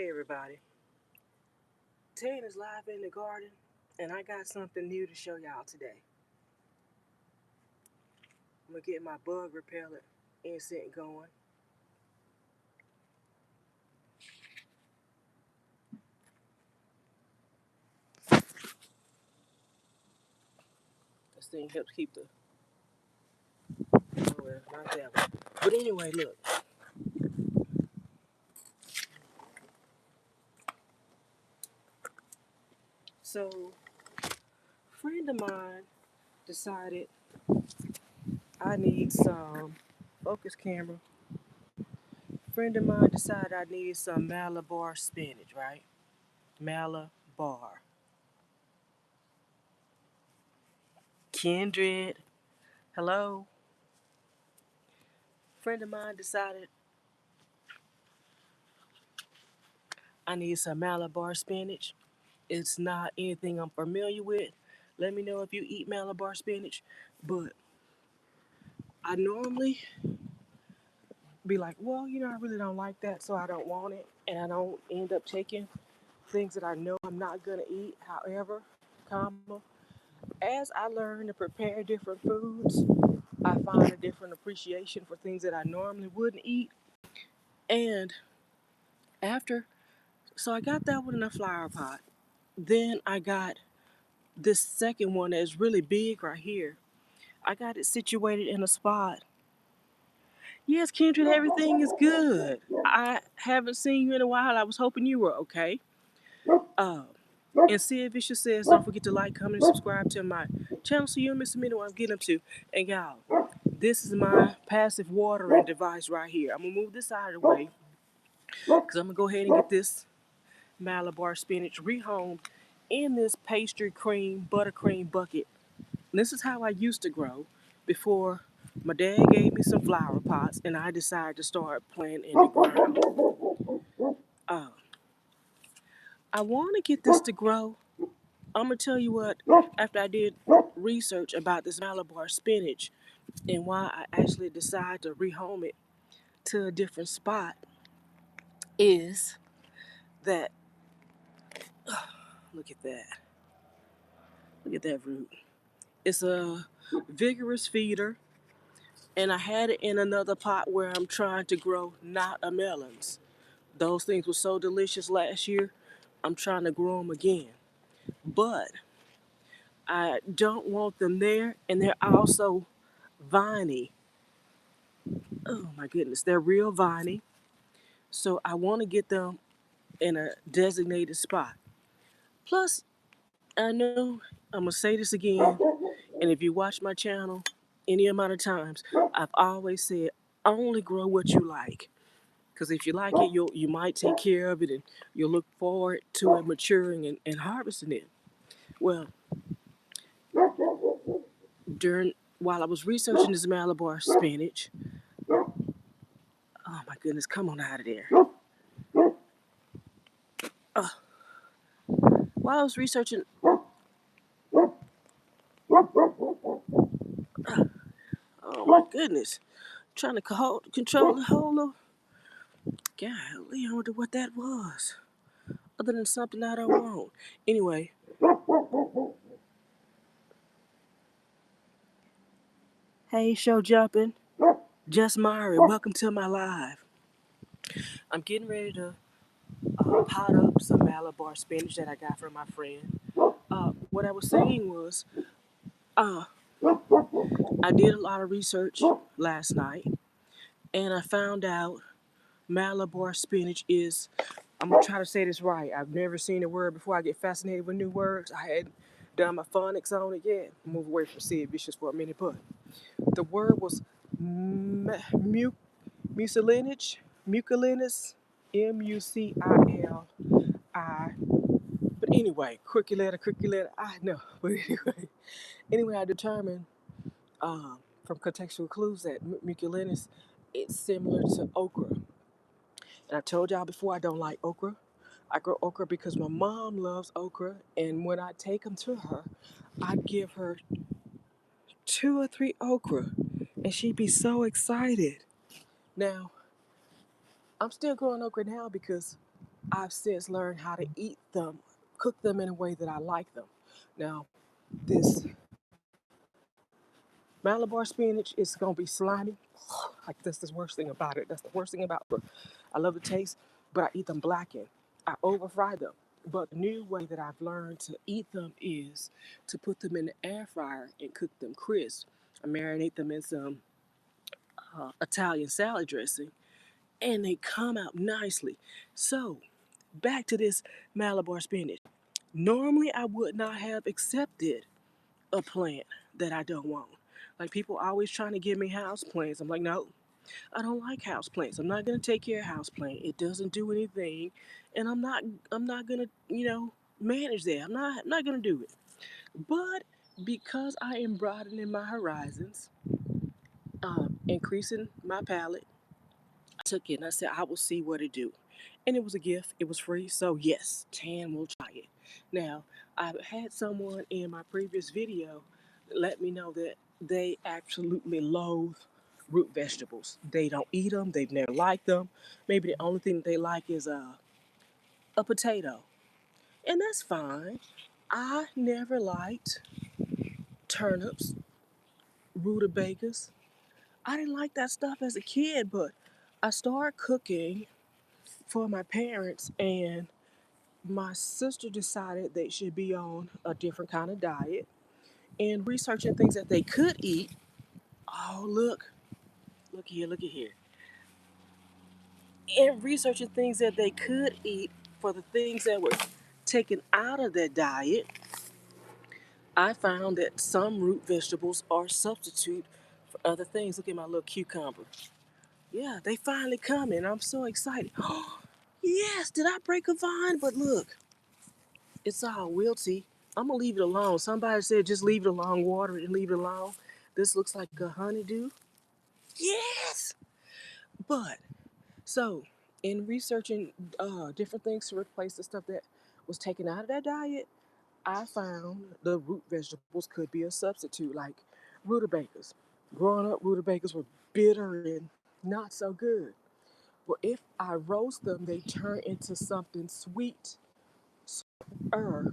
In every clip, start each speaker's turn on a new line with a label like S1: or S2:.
S1: Hey everybody, Tan is live in the garden and I got something new to show y'all today. I'm gonna get my bug repellent insect going. This thing helps keep the, oh well, not that one. But anyway, look. So, a friend of mine decided I need some focus camera. Friend of mine decided I needed some Malabar spinach, right? Malabar. Kindred, hello. Friend of mine decided I need some Malabar spinach. It's not anything I'm familiar with. Let me know if you eat Malabar spinach. But I normally be like, well, I really don't like that, so I don't want it. And I don't end up taking things that I know I'm not going to eat. However, as I learn to prepare different foods, I find a different appreciation for things that I normally wouldn't eat. And after, so I got that one in a flower pot. Then I got this second one that is really big right here. I got it situated in a spot. Yes, Kendra, everything is good. I haven't seen you in a while. I was hoping you were okay. Uh, and see if Vicious says, don't forget to like, comment, and subscribe to my channel so you don't miss a minute what I'm getting up to. And y'all, this is my passive watering device right here. I'm going to move this out of the way because I'm going to go ahead and get this Malabar spinach rehomed in this pastry cream, buttercream bucket. And this is how I used to grow before my dad gave me some flower pots and I decided to start planting in the ground. Uh, I want to get this to grow. I'm going to tell you what, after I did research about this Malabar spinach and why I actually decided to rehome it to a different spot, is that, look at that. Look at that root. It's a vigorous feeder, and I had it in another pot where I'm trying to grow not a melons. Those things were so delicious last year. I'm trying to grow them again. But I don't want them there, and they're also viney. Oh my goodness, they're real viney. So I want to get them in a designated spot. Plus, I know I'm going to say this again, and if you watch my channel any amount of times, I've always said only grow what you like. Because if you like it, you might take care of it and you'll look forward to it maturing and harvesting it. Well, while I was researching this Malabar spinach, oh my goodness, come on out of there. Uh, while I was researching, oh my goodness, trying to control the whole of, golly, I wonder what that was. Other than something I don't want. Anyway, hey, show jumping, just Mari, welcome to my live. I'm getting ready to pot up some Malabar spinach that I got from my friend. What I was saying was, uh, I did a lot of research last night, and I found out Malabar spinach is, I'm going to try to say this right. I've never seen a word before. I get fascinated with new words. I hadn't done my phonics on it yet. Move away from Sid Vicious for a minute, but the word was mucilinage, mucilinous, Mucili. But anyway, cricket letter, I know. But anyway, I determined from contextual clues that mucilinous is similar to okra. And I told y'all before I don't like okra. I grow okra because my mom loves okra, and when I take them to her, I'd give her 2 or 3 okra, and she'd be so excited. Now, I'm still growing okra now because I've since learned how to eat them, cook them in a way that I like them. Now, this Malabar spinach is gonna be slimy. Like that's the worst thing about it. That's the worst thing about it. I love the taste, but I eat them blackened. I over fry them. But the new way that I've learned to eat them is to put them in the air fryer and cook them crisp. I marinate them in some Italian salad dressing, and they come out nicely. So back to this Malabar spinach. Normally, I would not have accepted a plant that I don't want. Like people always trying to give me house plants. I'm like, no, I don't like house plants. I'm not gonna take care of house plant. It doesn't do anything, and I'm not gonna manage that. I'm not gonna do it. But because I am broadening my horizons, increasing my palate, took it and I said I will see what it do. And it was a gift. It was free. So yes, Tan will try it. Now, I've had someone in my previous video let me know that they absolutely loathe root vegetables. They don't eat them. They've never liked them. Maybe the only thing they like is a potato. And that's fine. I never liked turnips, rutabagas. I didn't like that stuff as a kid, but I started cooking for my parents, and my sister decided they should be on a different kind of diet and researching things that they could eat. Oh, look at here. And researching things that they could eat for the things that were taken out of their diet, I found that some root vegetables are substitute for other things. Look at my little cucumber. Yeah, they finally coming. I'm so excited. Yes, did I break a vine? But look, it's all wilty. I'm gonna leave it alone. Somebody said just leave it alone, water it and leave it alone. This looks like a honeydew. Yes, but so in researching different things to replace the stuff that was taken out of that diet, I found the root vegetables could be a substitute, like rutabagas. Growing up, rutabagas were bitter and not so good. But if I roast them, they turn into something sweet, er,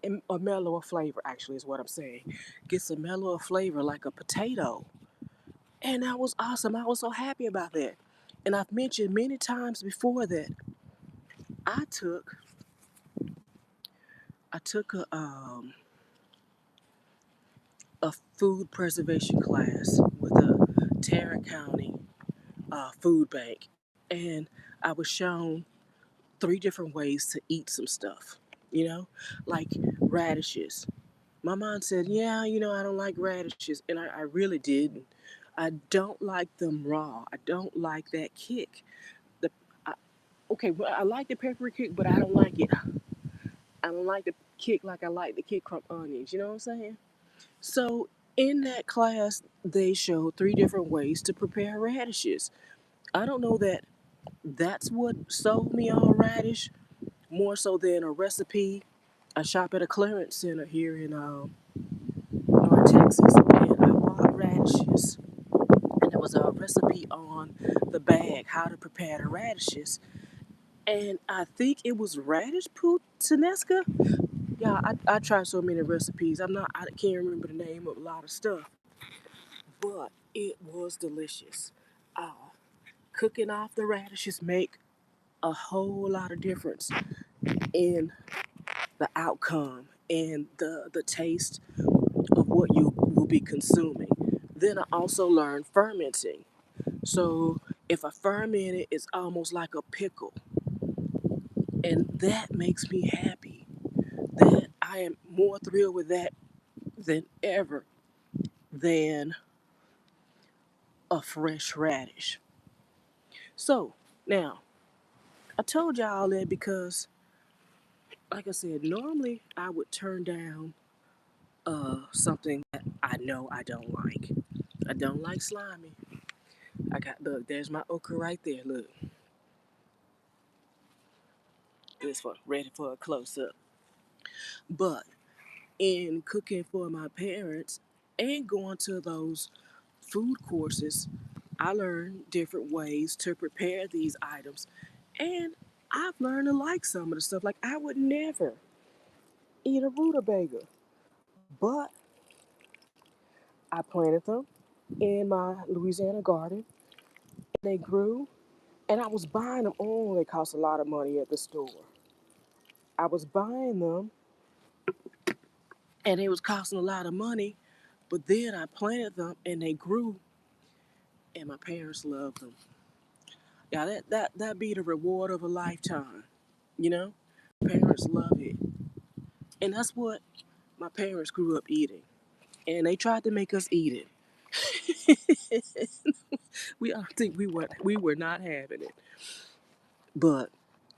S1: and a mellower flavor. Actually, is what I'm saying. Gets a mellower flavor like a potato, and that was awesome. I was so happy about that. And I've mentioned many times before that I took I took a food preservation class with a Tarrant County food bank, and I was shown three different ways to eat some stuff. You know, like radishes. My mom said, "Yeah, I don't like radishes," and I really didn't. I don't like them raw. I don't like that kick. The I, okay, well, I like the peppery kick, but I don't like it. I don't like the kick like I like the kick from onions. You know what I'm saying? So in that class, they showed three different ways to prepare radishes. I don't know that that's what sold me on radish more so than a recipe. I shop at a clearance center here in North Texas, and I bought radishes. And there was a recipe on the bag how to prepare the radishes. And I think it was radish puttanesca. Yeah, I tried so many recipes. I can't remember the name of a lot of stuff, but it was delicious. Uh, Cooking off the radishes make a whole lot of difference in the outcome and the taste of what you will be consuming. Then I also learned fermenting. So if I ferment it, it's almost like a pickle, and that makes me happy. That I am more thrilled with that than ever than a fresh radish. So now I told y'all that because, like I said, normally I would turn down something that I know I don't like. I don't like slimy. Look, there's my okra right there. Look, this one ready for a close up. But in cooking for my parents and going to those food courses, I learned different ways to prepare these items. And I've learned to like some of the stuff. Like I would never eat a rutabaga, but I planted them in my Louisiana garden. They grew, and I was buying them. Oh, they cost a lot of money at the store. I was buying them, and it was costing a lot of money. But then I planted them, and they grew, and my parents loved them. Yeah, that be the reward of a lifetime. You know, parents love it, and that's what my parents grew up eating, and they tried to make us eat it. We I think we were not having it, but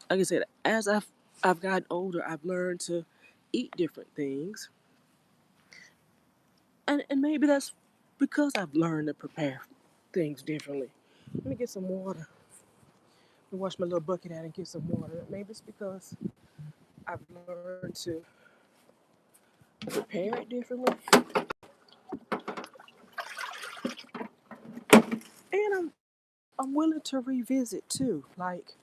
S1: like I said, as I've gotten older, I've learned to eat different things, and maybe that's because I've learned to prepare things differently. Let me get some water. Let me wash my little bucket out and get some water. Maybe it's because I've learned to prepare it differently, and I'm willing to revisit too. Like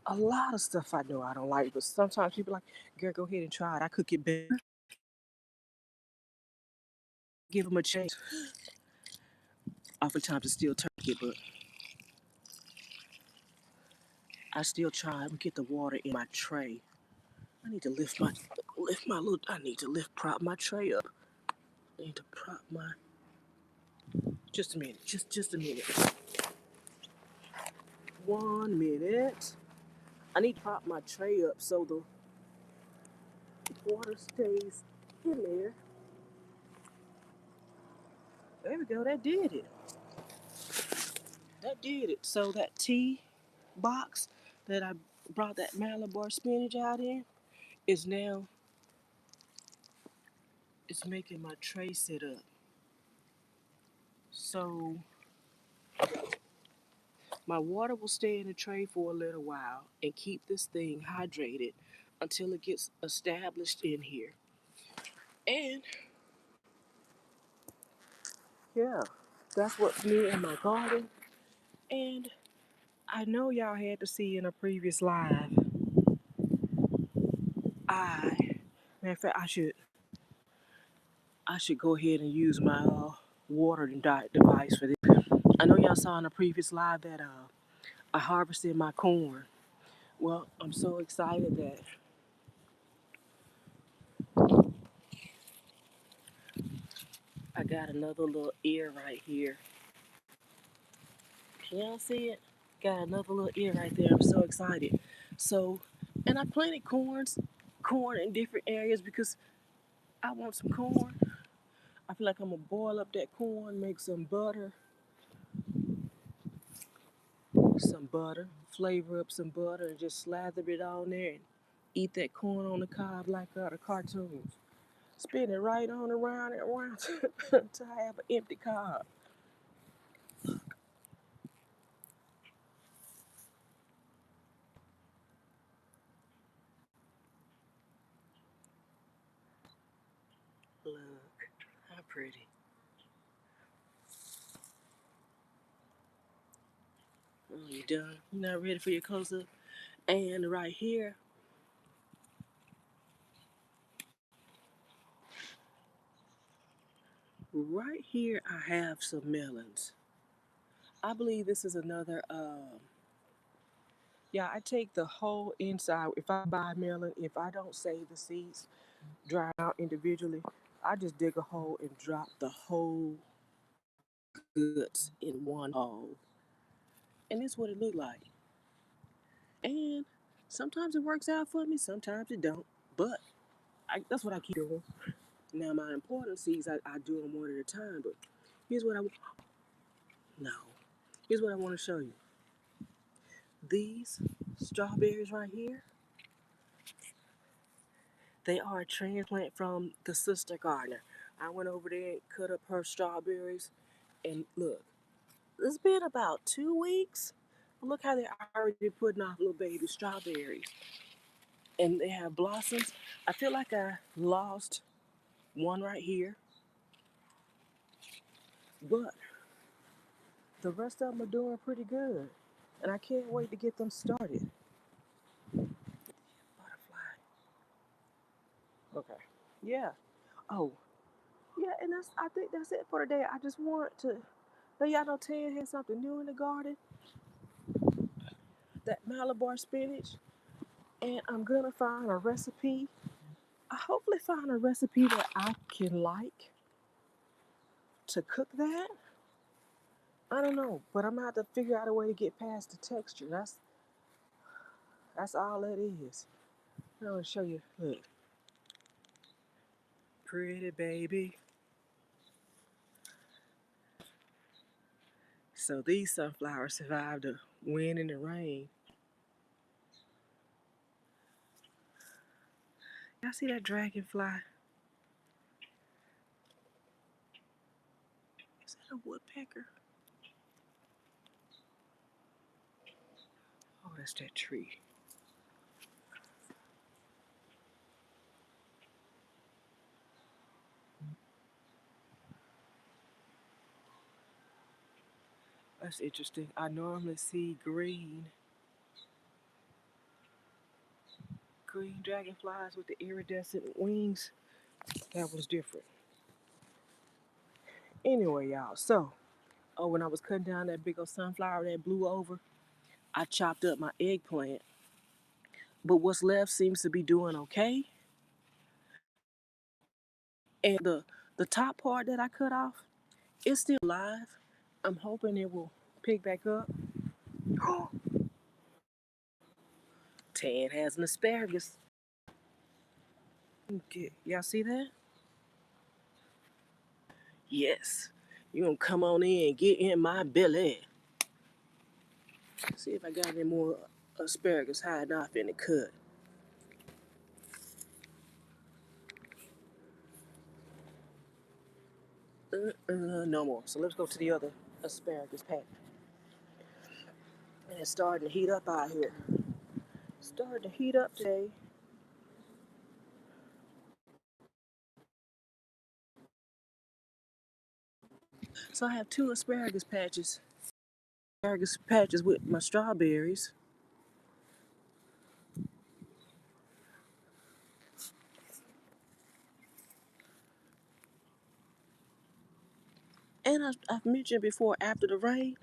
S1: a lot of stuff I know I don't like, but sometimes people like, girl, go ahead and try it. I cook it better. Give them a chance. Oftentimes it's still turkey, but I still try and get the water in my tray. I need to lift my little. I need to prop my tray up. I need to prop my. Just a minute. Just a minute. 1 minute. I need to prop my tray up so the water stays in there. There we go. That did it. That did it. So that tea box that I brought that Malabar spinach out in is now it's making my tray sit up. So my water will stay in the tray for a little while and keep this thing hydrated until it gets established in here. And yeah, that's what's new in my garden. And I know y'all had to see in a previous live. I, matter of fact, I should go ahead and use my watering device for this. I know y'all saw in a previous live that I harvested my corn. Well, I'm so excited that I got another little ear right here. Can y'all see it? Got another little ear right there. I'm so excited. So, and I planted corn in different areas because I want some corn. I feel like I'm gonna boil up that corn, make some butter, flavor up some butter, and just slather it on there and eat that corn on the cob like the cartoons. Spin it right on around and around to have an empty cob. Look, how pretty. Oh, you done? You not ready for your close up? And right here, I have some melons. I believe this is another. Yeah, I take the whole inside. If I buy melon, if I don't save the seeds, dry out individually, I just dig a hole and drop the whole guts in one hole, and that's what it looked like. And sometimes it works out for me, sometimes it don't. But that's what I keep doing. Now my important seeds, I do them one at a time. But here's what I no. Here's what I want to show you. These strawberries right here, they are a transplant from the sister gardener. I went over there and cut up her strawberries, and look, it's been about 2 weeks. Look how they're already putting off little baby strawberries, and they have blossoms. I feel like I lost one right here, but the rest of them are doing pretty good. and I can't wait to get them started. Butterfly. Okay. Yeah. Oh, yeah, and I think that's it for today. I just want to let y'all know Tan has something new in the garden, that Malabar spinach, and I'm gonna find a recipe. I hopefully find a recipe that I can like to cook that. I don't know, but I'm gonna have to figure out a way to get past the texture. That's all that is. I'm gonna show you. Look, pretty baby. So these sunflowers survived the wind and the rain. Y'all see that dragonfly? Is that a woodpecker? Oh, that's that tree. That's interesting. I normally see green dragonflies with the iridescent wings. That was different. Anyway, y'all. So, oh, when I was cutting down that big old sunflower that blew over, I chopped up my eggplant. But what's left seems to be doing okay. And the top part that I cut off, it's still alive. I'm hoping it will pick back up. Tan has an asparagus. Okay, y'all see that? Yes. You gonna come on in and get in my belly. See if I got any more asparagus hiding off in the cut. No more. So let's go to the other asparagus patch. And it's starting to heat up out here. Starting to heat up today. So I have two asparagus patches. Asparagus patches with my strawberries. And I've mentioned before, after the rain,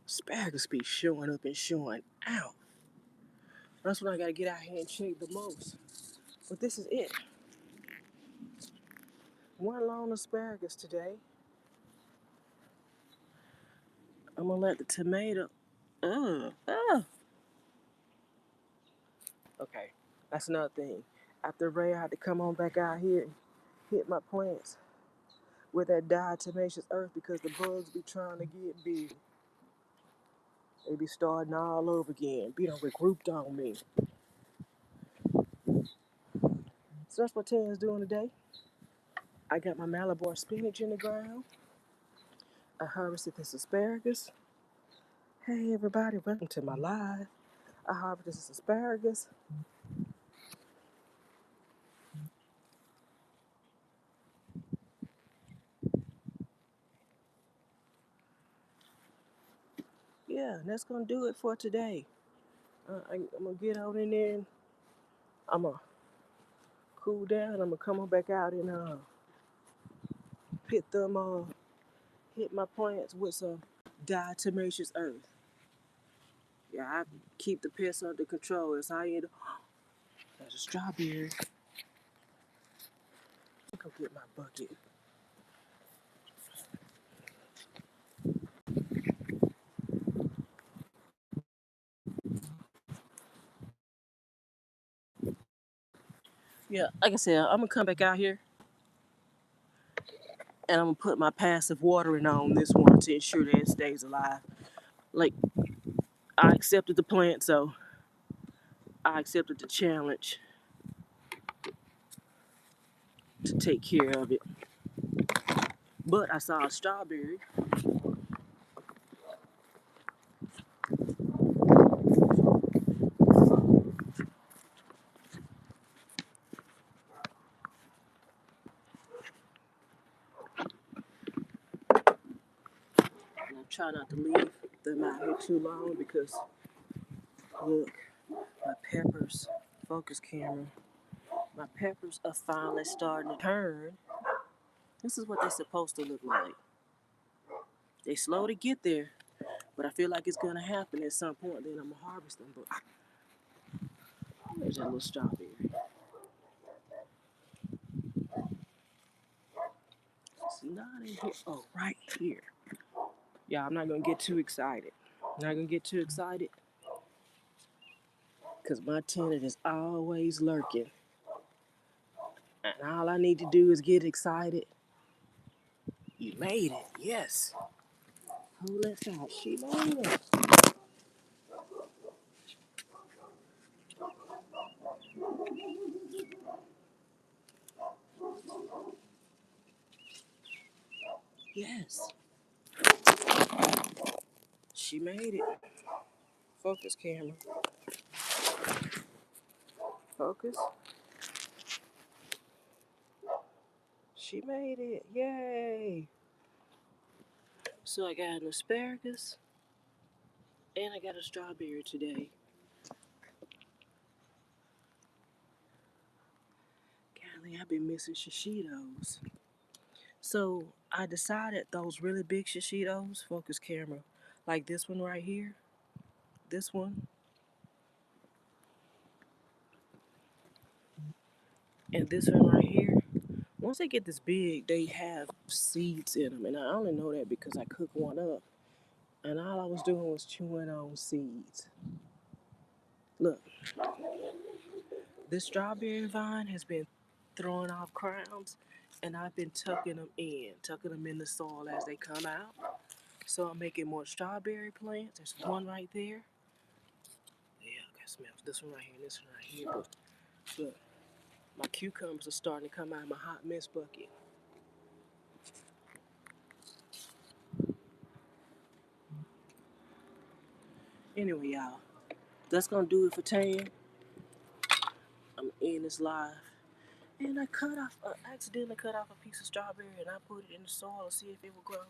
S1: asparagus be showing up and showing out. That's when I gotta get out here and check the most. But this is it. One long asparagus today. I'm gonna let the tomato. Okay, that's another thing. After the rain, I had to come on back out here and hit my plants with that diatomaceous earth because the bugs be trying to get big. They be starting all over again, being regrouped on me. So that's what Tan's doing today. I got my Malabar spinach in the ground. I harvested this asparagus. Hey everybody, welcome to my live. I harvested this asparagus. Yeah, and that's gonna do it for today. I'm gonna get on in there and I'm gonna cool down. I'm gonna come on back out and hit them hit my plants with some diatomaceous earth. Yeah, I keep the pests under control. It's how you. There's a strawberry. Go get my bucket. Yeah, like I said, I'm gonna come back out here and I'm gonna put my passive watering on this one to ensure that it stays alive. Like I accepted the plant, so I accepted the challenge to take care of it. But I saw a strawberry. And I try not to leave kept them out here too long because, look, my peppers, focus camera, my peppers are finally starting to turn. This is what they're supposed to look like. They slow to get there, but I feel like it's gonna happen at some point. Then I'm gonna harvest them. But where's that little strawberry? It's not in here. Oh, right here. Yeah, I'm not gonna get too excited. I'm not gonna get too excited because my tenant is always lurking. And all I need to do is get excited. You made it, yes. Who lets out? She made it. Yes, she made it. Focus camera. Focus. She made it. Yay. So I got an asparagus and I got a strawberry today. Golly, I've been missing shishitos. So I decided those really big shishitos, focus camera, like this one right here, this one, and this one right here. Once they get this big, they have seeds in them, and I only know that because I cooked one up, and all I was doing was chewing on seeds. Look, this strawberry vine has been throwing off crowns, and I've been tucking them in the soil as they come out. So I'm making more strawberry plants. There's one right there. Yeah, I got smells. This one right here, and this one right here. But my cucumbers are starting to come out of my hot mess bucket. Anyway, y'all, that's gonna do it for Tan. I'm in this live. And I accidentally cut off a piece of strawberry and I put it in the soil to see if it will grow.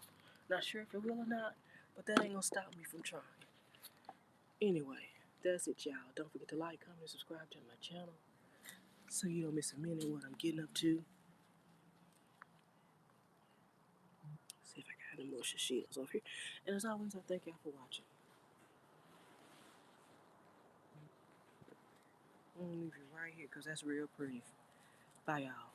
S1: Not sure if it will or not, but that ain't gonna stop me from trying. Anyway, that's it, y'all. Don't forget to like, comment, and subscribe to my channel so you don't miss a minute what I'm getting up to. See if I got any more shishitos over here. And as always, I thank y'all for watching. I'm gonna leave you right here because that's real pretty. Bye, y'all.